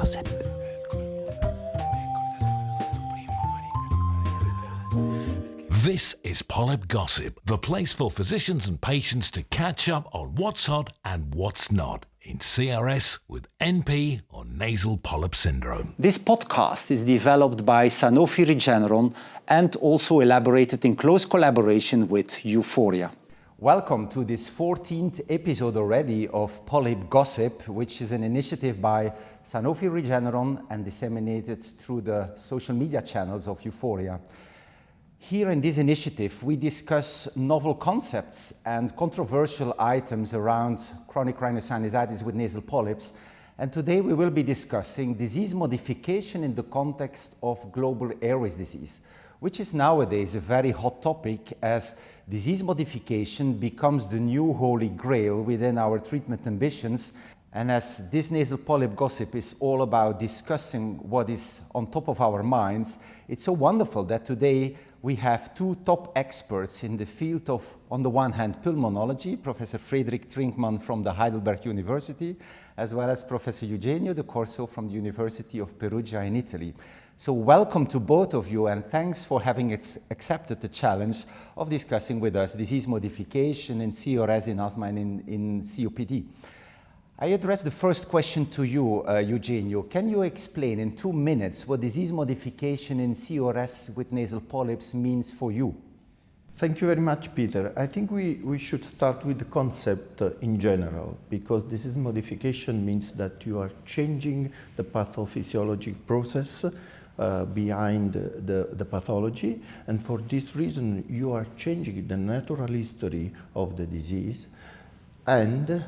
Gossip. This is Polyp Gossip, the place for physicians and patients to catch up on what's hot and what's not in CRS with NP or nasal polyp syndrome. This podcast is developed by Sanofi Regeneron and also elaborated in close collaboration with EUFOREA. Welcome to this 14th episode already of Polyp Gossip, which is an initiative by Sanofi Regeneron and disseminated through the social media channels of EUFOREA. Here in this initiative, we discuss novel concepts and controversial items around chronic rhinosinusitis with nasal polyps. And today we will be discussing disease modification in the context of global airways disease, which is nowadays a very hot topic as disease modification becomes the new holy grail within our treatment ambitions. And as this nasal polyp gossip is all about discussing what is on top of our minds, it's so wonderful that today we have two top experts in the field of, on the one hand, pulmonology, Professor Frederik Trinkmann from the Heidelberg University, as well as Professor Eugenio de Corso from the University of Perugia in Italy. So welcome to both of you and thanks for having accepted the challenge of discussing with us disease modification in CRS, in asthma and in COPD. I address the first question to you, Eugenio. Can you explain in 2 minutes what disease modification in CRS with nasal polyps means for you? Thank you very much, Peter. I think we should start with the concept in general, because disease modification means that you are changing the pathophysiologic process behind the pathology, and for this reason you are changing the natural history of the disease. And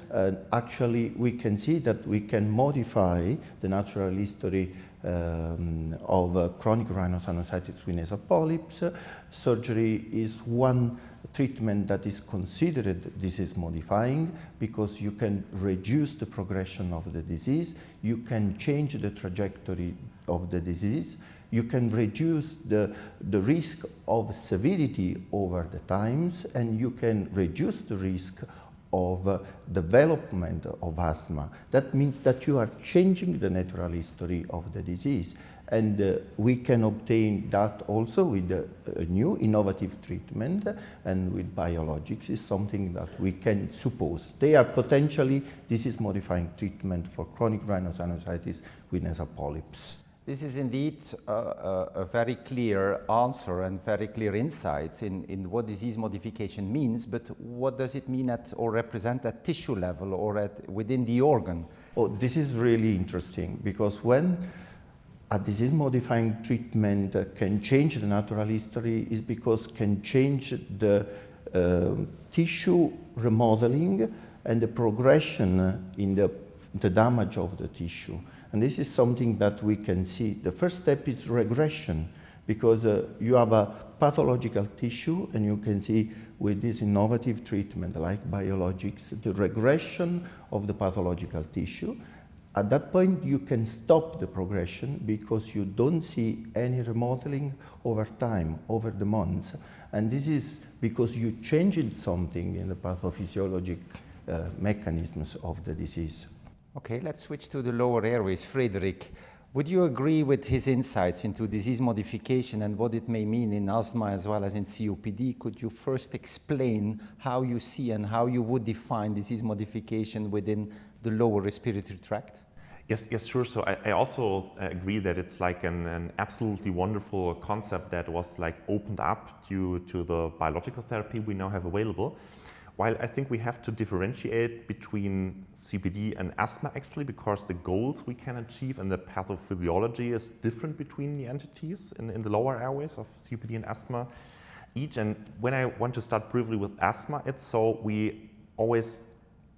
actually we can see that we can modify the natural history of chronic rhinosinusitis with nasal polyps. Surgery is one treatment that is considered disease modifying because you can reduce the progression of the disease, you can change the trajectory of the disease, you can reduce the risk of severity over the times, and you can reduce the risk of development of asthma. That means that you are changing the natural history of the disease. And we can obtain that also with a new innovative treatment, and with biologics is something that we can suppose. They are potentially disease-modifying treatment for chronic rhinosinusitis with nasal polyps. This is indeed a very clear answer and very clear insights in what disease modification means, but what does it mean at or represent at tissue level or within the organ? Oh, this is really interesting, because when a disease-modifying treatment can change the natural history is because can change the tissue remodeling and the progression in the damage of the tissue. And this is something that we can see. The first step is regression, because you have a pathological tissue, and you can see with this innovative treatment like biologics, the regression of the pathological tissue. At that point, you can stop the progression because you don't see any remodeling over time, over the months. And this is because you changed something in the pathophysiologic mechanisms of the disease. Okay, let's switch to the lower airways. Frederik, would you agree with his insights into disease modification and what it may mean in asthma as well as in COPD? Could you first explain how you see and how you would define disease modification within the lower respiratory tract? Yes, sure. So I also agree that it's like an absolutely wonderful concept that was like opened up due to the biological therapy we now have available. While I think we have to differentiate between COPD and asthma actually, because the goals we can achieve and the pathophysiology is different between the entities in the lower airways of COPD and asthma each. And when I want to start briefly with asthma, it's so we always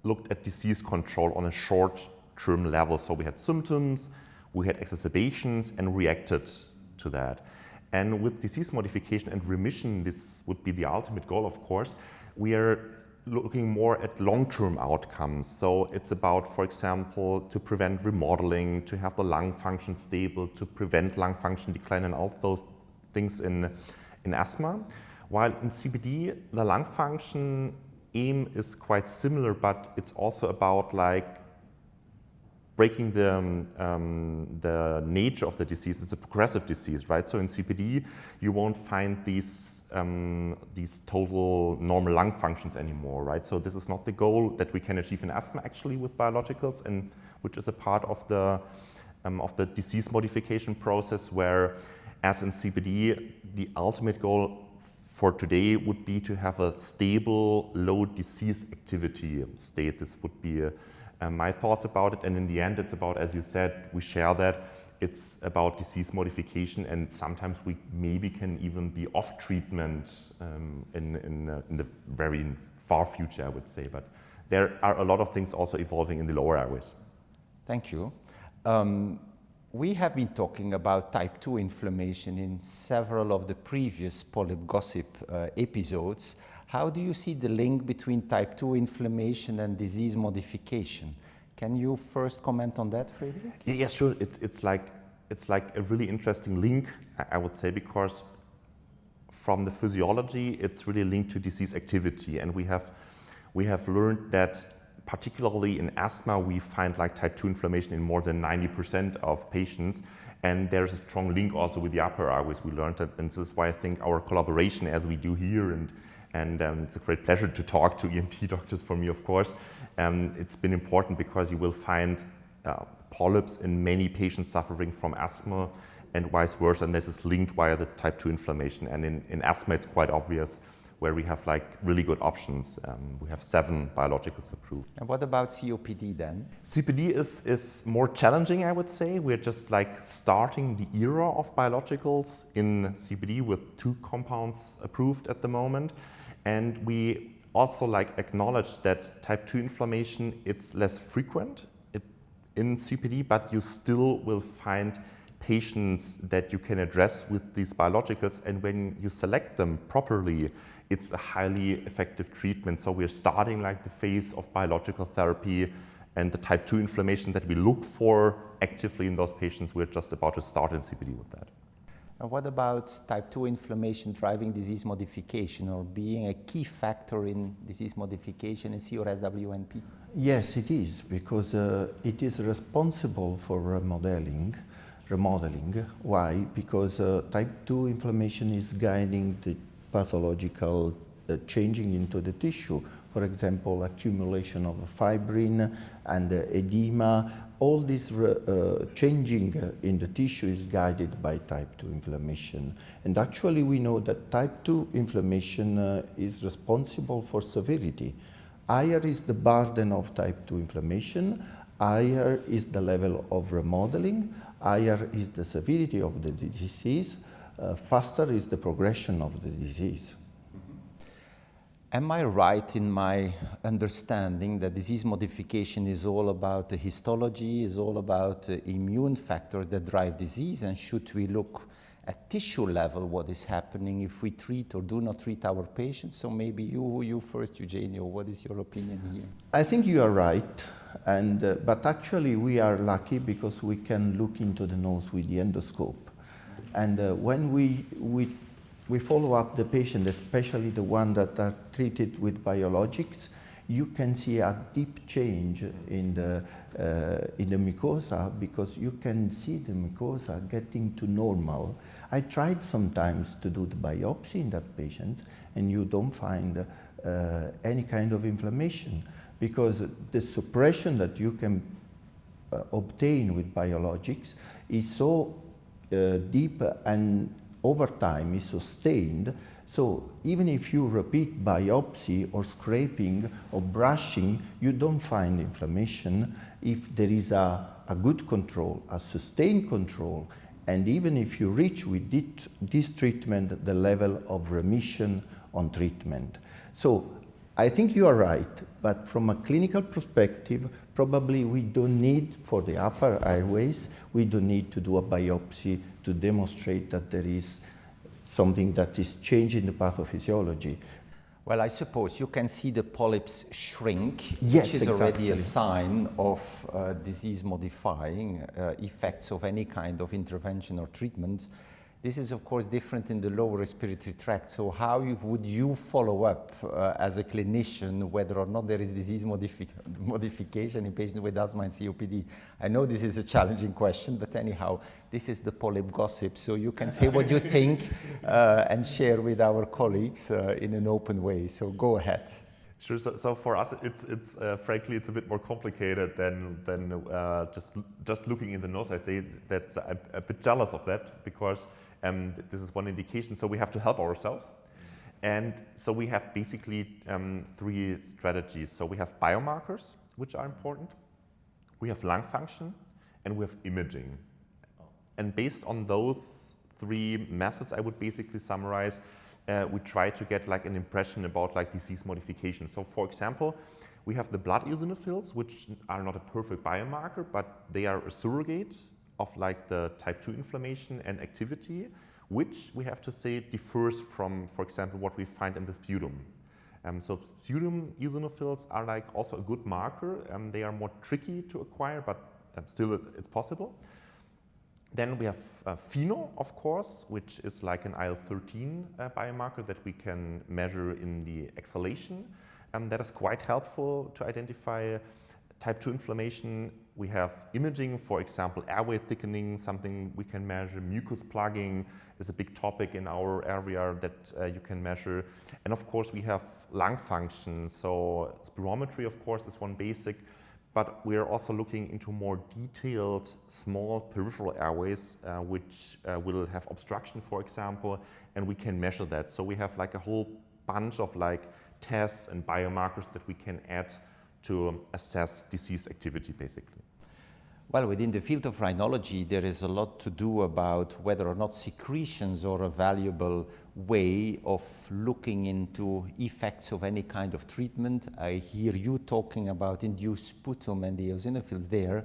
looked at disease control on a short-term level. So we had symptoms, we had exacerbations, and reacted to that. And with disease modification and remission, this would be the ultimate goal, of course, we are looking more at long-term outcomes. So it's about, for example, to prevent remodeling, to have the lung function stable, to prevent lung function decline, and all those things in asthma. While in COPD, the lung function aim is quite similar, but it's also about like breaking the nature of the disease. It's a progressive disease, right? So in CPD, you won't find these total normal lung functions anymore, right? So this is not the goal that we can achieve in asthma actually with biologicals, and which is a part of the disease modification process, where, as in CPD, the ultimate goal for today would be to have a stable, low disease activity state. This would be my thoughts about it. And in the end, it's about, as you said, we share that, it's about disease modification, and sometimes we maybe can even be off treatment in the very far future, I would say. But there are a lot of things also evolving in the lower airways. Thank you. We have been talking about type 2 inflammation in several of the previous Polyp Gossip episodes. How do you see the link between type 2 inflammation and disease modification? Can you first comment on that, Frederik? Yes, sure. It's like a really interesting link, I would say, because from the physiology, it's really linked to disease activity, and we have learned that particularly in asthma, we find like type 2 inflammation in more than 90% of patients, and there's a strong link also with the upper airways. We learned that, and this is why I think our collaboration, as we do here, and it's a great pleasure to talk to ENT doctors for me, of course. It's been important because you will find polyps in many patients suffering from asthma and vice versa, and this is linked via the type 2 inflammation. And in asthma, it's quite obvious, where we have like really good options. We have 7 biologicals approved. And what about COPD then? CPD is more challenging, I would say. We're just like starting the era of biologicals in CPD with 2 compounds approved at the moment. And we also like acknowledge that type 2 inflammation, it's less frequent in CPD, but you still will find patients that you can address with these biologicals. And when you select them properly, it's a highly effective treatment. So we're starting like the phase of biological therapy, and the type 2 inflammation that we look for actively in those patients, we're just about to start in CPD with that. And what about type 2 inflammation driving disease modification, or being a key factor in disease modification in CRSwNP? Yes, it is, because it is responsible for remodeling. Why? Because type 2 inflammation is guiding the pathological changing into the tissue. For example, accumulation of fibrin and edema. All this changing in the tissue is guided by type 2 inflammation. And actually we know that type 2 inflammation is responsible for severity. Higher is the burden of type 2 inflammation, higher is the level of remodeling, higher is the severity of the disease, faster is the progression of the disease. Am I right in my understanding that disease modification is all about the histology, is all about immune factors that drive disease, and should we look at tissue level what is happening if we treat or do not treat our patients? So maybe you first, Eugenio, what is your opinion here? I think you are right, but actually we are lucky because we can look into the nose with the endoscope. And when we follow up the patient, especially the ones that are treated with biologics, you can see a deep change in the mucosa, because you can see the mucosa getting to normal. I tried sometimes to do the biopsy in that patient, and you don't find any kind of inflammation, because the suppression that you can obtain with biologics is so deep and over time is sustained. So even if you repeat biopsy or scraping or brushing, you don't find inflammation if there is a good control, a sustained control, and even if you reach with this treatment the level of remission on treatment. So I think you are right, but from a clinical perspective, probably we don't need, for the upper airways, we don't need to do a biopsy to demonstrate that there is something that is changing the pathophysiology. Well, I suppose you can see the polyps shrink, Yes, which is already exactly. a sign of disease-modifying effects of any kind of intervention or treatment. This is, of course, different in the lower respiratory tract. So how would you follow up as a clinician whether or not there is disease modification in patients with asthma and COPD? I know this is a challenging question, but anyhow, this is the Polyp Gossip. So you can say what you think and share with our colleagues in an open way. So go ahead. Sure. So for us, it's frankly, it's a bit more complicated than just looking in the nose. I think that's I'm a bit jealous of that because this is one indication. So we have to help ourselves, and so we have basically 3 strategies. So we have biomarkers, which are important. We have lung function, and we have imaging. And based on those 3 methods, I would basically summarize. We try to get like an impression about like disease modification. So for example, we have the blood eosinophils, which are not a perfect biomarker, but they are a surrogate of like the type 2 inflammation and activity, which we have to say differs from, for example, what we find in the sputum. So sputum eosinophils are like also a good marker. They are more tricky to acquire, but still it's possible. Then we have FeNO, of course, which is like an IL-13 biomarker that we can measure in the exhalation. That is quite helpful to identify type 2 inflammation. We have imaging, for example, airway thickening, something we can measure. Mucus plugging is a big topic in our area that you can measure. And of course, we have lung function. So spirometry, of course, is one basic. But we are also looking into more detailed, small peripheral airways, which will have obstruction, for example, and we can measure that. So we have like a whole bunch of like tests and biomarkers that we can add to assess disease activity, basically. Well, within the field of rhinology, there is a lot to do about whether or not secretions are a valuable way of looking into effects of any kind of treatment. I hear you talking about induced sputum and the eosinophils there.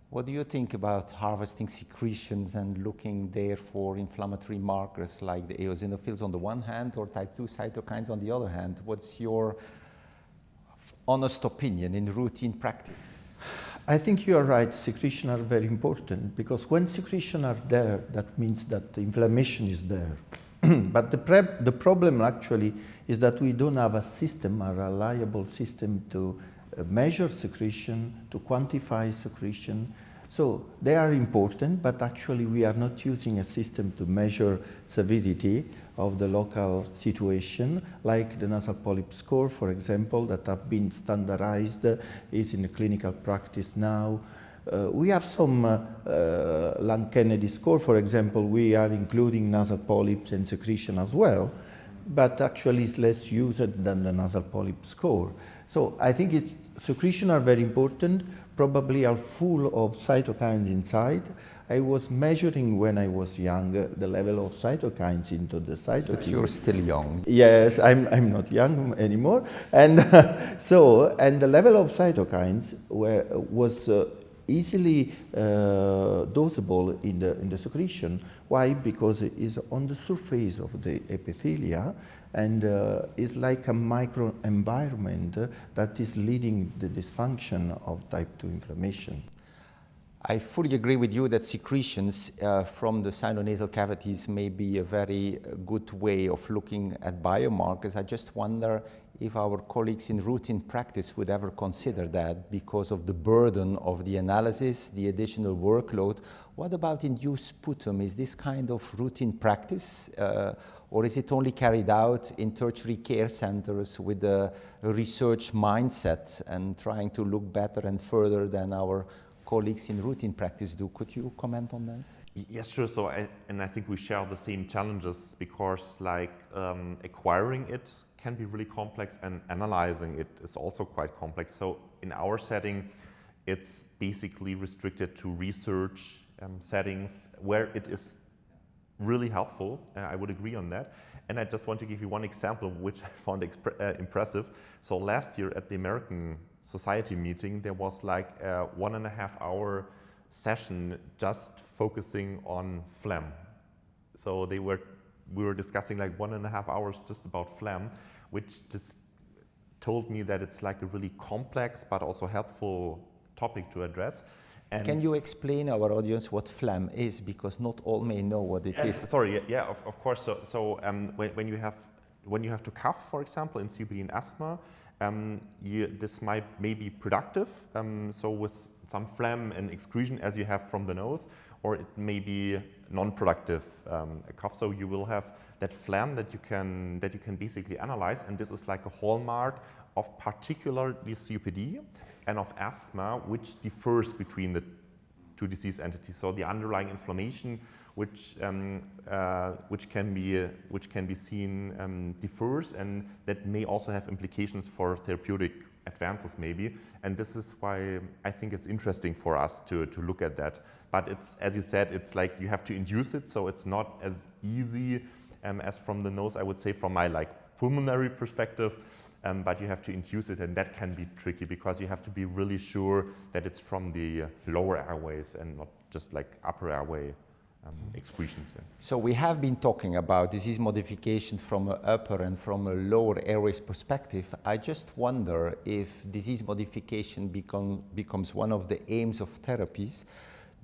What do you think about harvesting secretions and looking there for inflammatory markers like the eosinophils on the one hand or type 2 cytokines on the other hand? What's your honest opinion in routine practice? I think you are right, secretion are very important because when secretion are there, that means that the inflammation is there. But the problem actually is that we don't have a system, a reliable system to measure secretion, to quantify secretion. So they are important, but actually we are not using a system to measure severity of the local situation, like the nasal polyp score, for example, that have been standardized, is in clinical practice now. We have some lung Kennedy score, for example. We are including nasal polyps and secretion as well, but actually it's less used than the nasal polyp score. So I think secretion are very important, probably are full of cytokines inside. I was measuring when I was young the level of cytokines into the cytokines. You're still young. Yes, I'm not young anymore. And and the level of cytokines was easily dosable in the secretion. Why? Because it is on the surface of the epithelia and is like a microenvironment that is leading the dysfunction of type 2 inflammation. I fully agree with you that secretions from the sinonasal cavities may be a very good way of looking at biomarkers. I just wonder if our colleagues in routine practice would ever consider that because of the burden of the analysis, the additional workload. What about induced sputum? Is this kind of routine practice or is it only carried out in tertiary care centers with a research mindset and trying to look better and further than our colleagues in routine practice do? Could you comment on that? Yes, sure. So, I think we share the same challenges because, like, acquiring it can be really complex, and analyzing it is also quite complex. So, in our setting, it's basically restricted to research settings where it is really helpful. I would agree on that. And I just want to give you one example, which I found impressive. So, last year at the American Society meeting, there was like a 1.5 hour session just focusing on phlegm. So we were discussing like 1.5 hours just about phlegm, which just told me that it's like a really complex but also helpful topic to address. Can you explain our audience what phlegm is, because not all may know what it is? Sorry, yeah, of course. So when you have to cough, for example, in COPD and asthma, this might be productive. So with some phlegm and excretion as you have from the nose, or it may be non-productive cough. So you will have that phlegm that you can basically analyze, and this is like a hallmark of particularly COPD and of asthma, which differs between the two disease entities. So the underlying inflammation, which can be seen differs, and that may also have implications for therapeutic advances maybe. And this is why I think it's interesting for us to look at that. But it's, as you said, it's like you have to induce it, so it's not as easy as from the nose, I would say, from my pulmonary perspective. But you have to induce it, and that can be tricky because you have to be really sure that it's from the lower airways and not just like upper airway excretions. So we have been talking about disease modification from an upper and from a lower airways perspective. I just wonder if disease modification becomes one of the aims of therapies.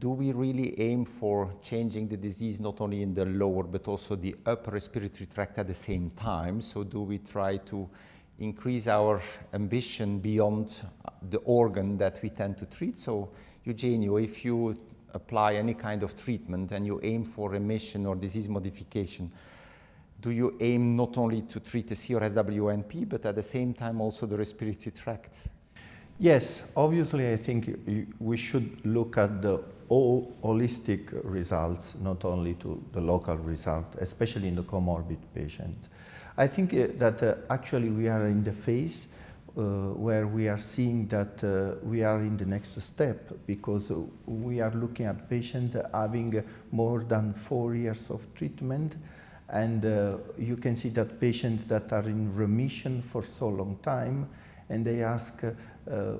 Do we really aim for changing the disease not only in the lower but also the upper respiratory tract at the same time? So do we try to increase our ambition beyond the organ that we tend to treat? So Eugenio, if you apply any kind of treatment and you aim for remission or disease modification, do you aim not only to treat the CRSwNP but at the same time also the respiratory tract? Yes, obviously I think we should look at the all holistic results, not only to the local result, especially in the comorbid patients. I think that actually we are in the phase where we are seeing that we are in the next step, because we are looking at patients having more than 4 years of treatment, and you can see that patients that are in remission for so long time, and they ask,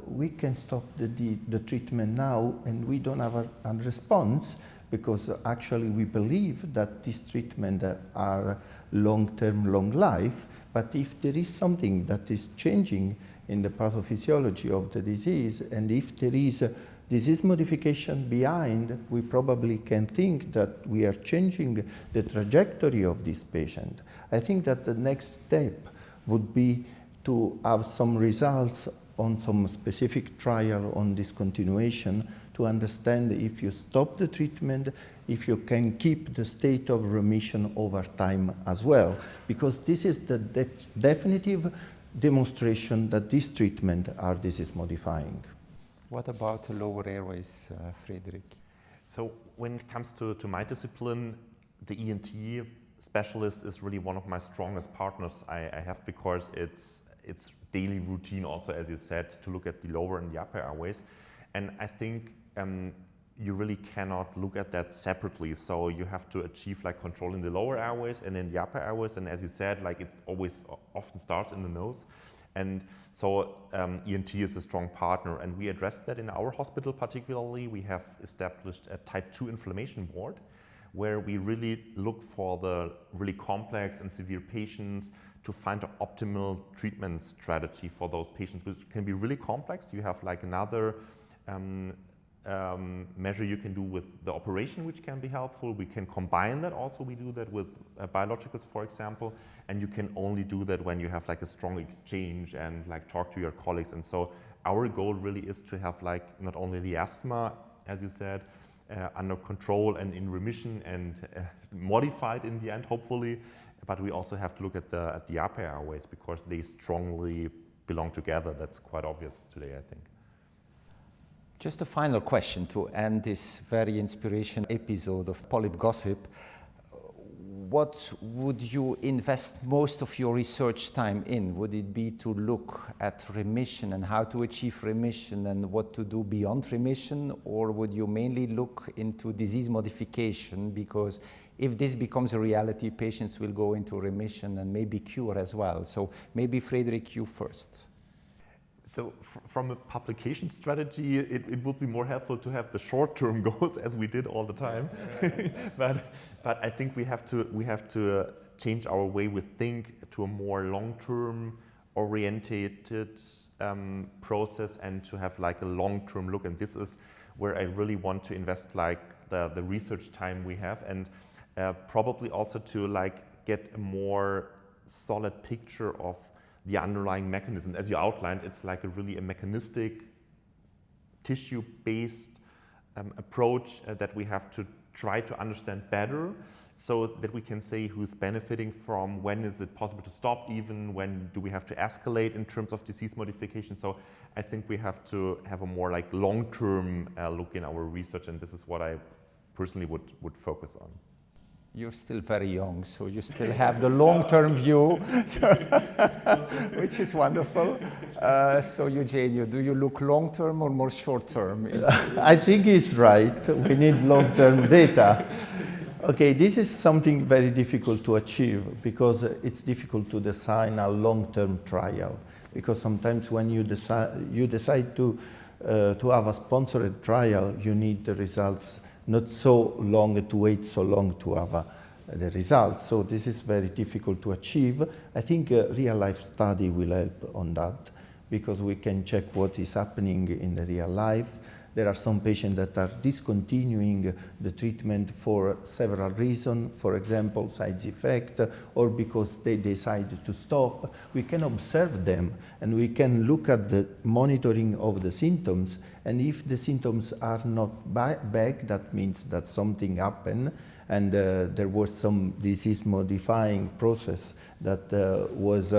we can stop the treatment now, and we don't have a response, because actually we believe that these treatments are long-term, long life, but if there is something that is changing in the pathophysiology of the disease, and if there is a disease modification behind, we probably can think that we are changing the trajectory of this patient. I think that the next step would be to have some results on some specific trial on discontinuation to understand if you stop the treatment, if you can keep the state of remission over time as well, because this is the definitive demonstration that this treatment are disease modifying. What about the lower airways, Frederik? So when it comes to my discipline, the ENT specialist is really one of my strongest partners I have, because it's daily routine also, as you said, to look at the lower and the upper airways. And I think you really cannot look at that separately. So you have to achieve controlling the lower airways and then the upper airways. And as you said, it always often starts in the nose. And so ENT is a strong partner, and we addressed that in our hospital particularly. We have established a type 2 inflammation board, where we really look for the really complex and severe patients to find an optimal treatment strategy for those patients, which can be really complex. You have another measure you can do with the operation, which can be helpful. We can combine that also. We do that with biologicals, for example, and you can only do that when you have a strong exchange and talk to your colleagues. And so our goal really is to have not only the asthma, as you said, under control and in remission and modified in the end, hopefully, but we also have to look at the upper airways, because they strongly belong together. That's quite obvious today, I think. Just a final question to end this very inspirational episode of Polyp Gossip. What would you invest most of your research time in? Would it be to look at remission and how to achieve remission and what to do beyond remission? Or would you mainly look into disease modification? Because if this becomes a reality, patients will go into remission and maybe cure as well. So maybe Frederik, you first. So from a publication strategy, it would be more helpful to have the short-term goals, as we did all the time. but I think we have to change our way we think to a more long-term oriented process and to have like a long-term look. And this is where I really want to invest like the research time we have, and probably also to like get a more solid picture of the underlying mechanism. As you outlined, it's like a mechanistic, tissue-based approach that we have to try to understand better, so that we can say who's benefiting from, when is it possible to stop, even when do we have to escalate in terms of disease modification. So I think we have to have a more like long-term look in our research, and this is what I personally would focus on. You're still very young, so you still have the long-term view, which is wonderful. So Eugenio, do you look long-term or more short-term? I think he's right. We need long-term data. Okay, this is something very difficult to achieve because it's difficult to design a long-term trial. Because sometimes when you decide to have a sponsored trial, you need the results not so long to wait so long to have the results. So this is very difficult to achieve. I think a real-life study will help on that because we can check what is happening in the real life. There are some patients that are discontinuing the treatment for several reasons, for example, side effect, or because they decide to stop. We can observe them and we can look at the monitoring of the symptoms, and if the symptoms are not back, that means that something happened and there was some disease-modifying process that was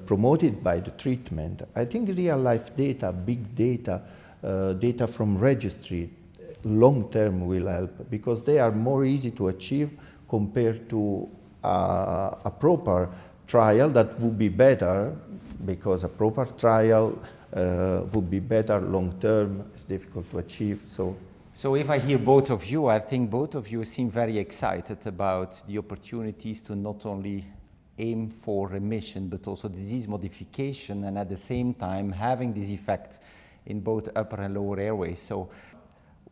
promoted by the treatment. I think real-life data, big data, data from registry, long-term will help because they are more easy to achieve compared to a proper trial that would be better, because a proper trial would be better long-term. It's difficult to achieve. So if I hear both of you, I think both of you seem very excited about the opportunities to not only aim for remission, but also disease modification, and at the same time having this effect in both upper and lower airways. So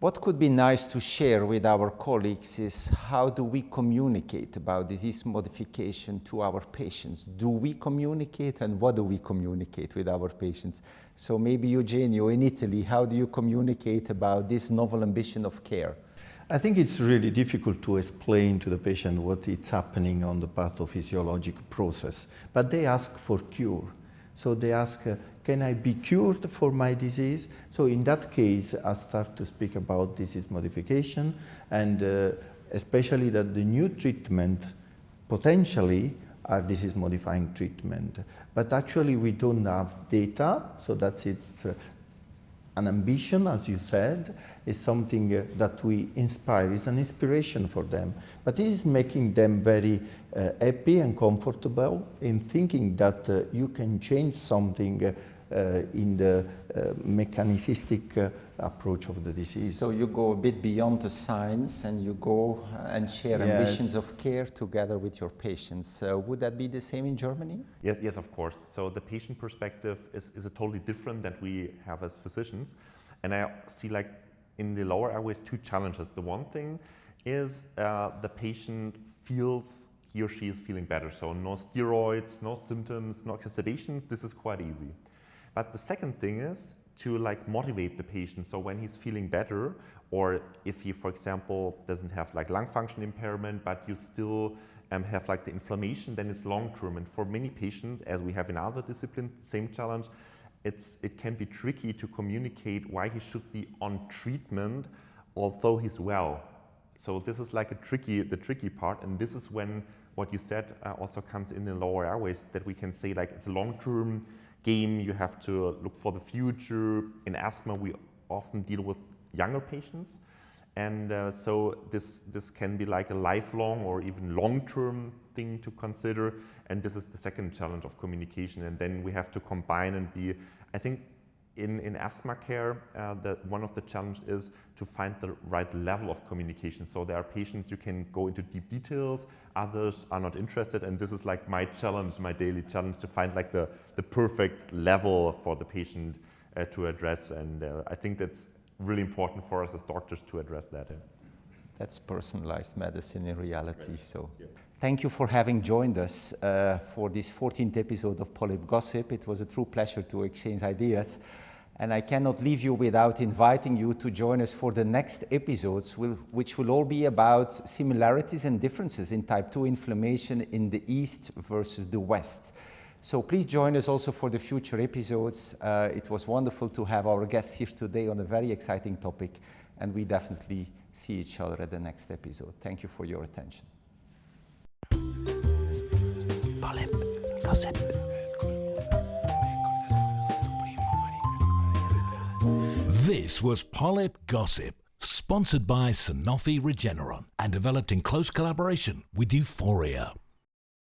what could be nice to share with our colleagues is how do we communicate about disease modification to our patients? Do we communicate, and what do we communicate with our patients? So maybe Eugenio, in Italy, how do you communicate about this novel ambition of care? I think it's really difficult to explain to the patient what is happening on the pathophysiologic process, but they ask for cure. So they ask, can I be cured for my disease? So in that case, I start to speak about disease modification, and especially that the new treatment potentially are disease modifying treatment. But actually we don't have data, so that's it's an ambition, as you said, is something that we inspire, is an inspiration for them. But it is making them very happy and comfortable in thinking that you can change something in the mechanistic approach of the disease. So you go a bit beyond the science and you go and share ambitions of care together with your patients. Would that be the same in Germany? Yes, of course. So the patient perspective is a totally different that we have as physicians. And I see like in the lower airways two challenges. The one thing is the patient feels he or she is feeling better. So no steroids, no symptoms, no exacerbations. This is quite easy. But the second thing is to like motivate the patient. So when he's feeling better, or if he, for example, doesn't have like lung function impairment, but you still have like the inflammation, then it's long term. And for many patients, as we have in other disciplines, same challenge, it can be tricky to communicate why he should be on treatment, although he's well. So this is like the tricky part, and this is when what you said also comes in the lower airways, that we can say like it's a long-term game. You have to look for the future. In asthma, we often deal with younger patients, and so this can be like a lifelong or even long-term thing to consider. And this is the second challenge of communication. And then we have to combine and be, I think, in asthma care, one of the challenges is to find the right level of communication. So there are patients you can go into deep details, others are not interested, and this is like my challenge, my daily challenge, to find like the perfect level for the patient to address. And I think that's really important for us as doctors to address that. That's personalized medicine in reality. Right. So, Thank you for having joined us for this 14th episode of Polyp Gossip. It was a true pleasure to exchange ideas. And I cannot leave you without inviting you to join us for the next episodes, which will all be about similarities and differences in type 2 inflammation in the East versus the West. So please join us also for the future episodes. It was wonderful to have our guests here today on a very exciting topic, and we definitely see each other at the next episode. Thank you for your attention. Polyp Gossip. This was Polyp Gossip, sponsored by Sanofi Regeneron and developed in close collaboration with EUFOREA.